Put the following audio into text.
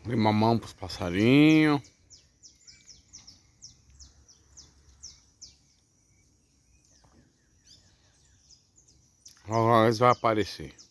Dei mamão pros passarinhos. Logo eles vão aparecer.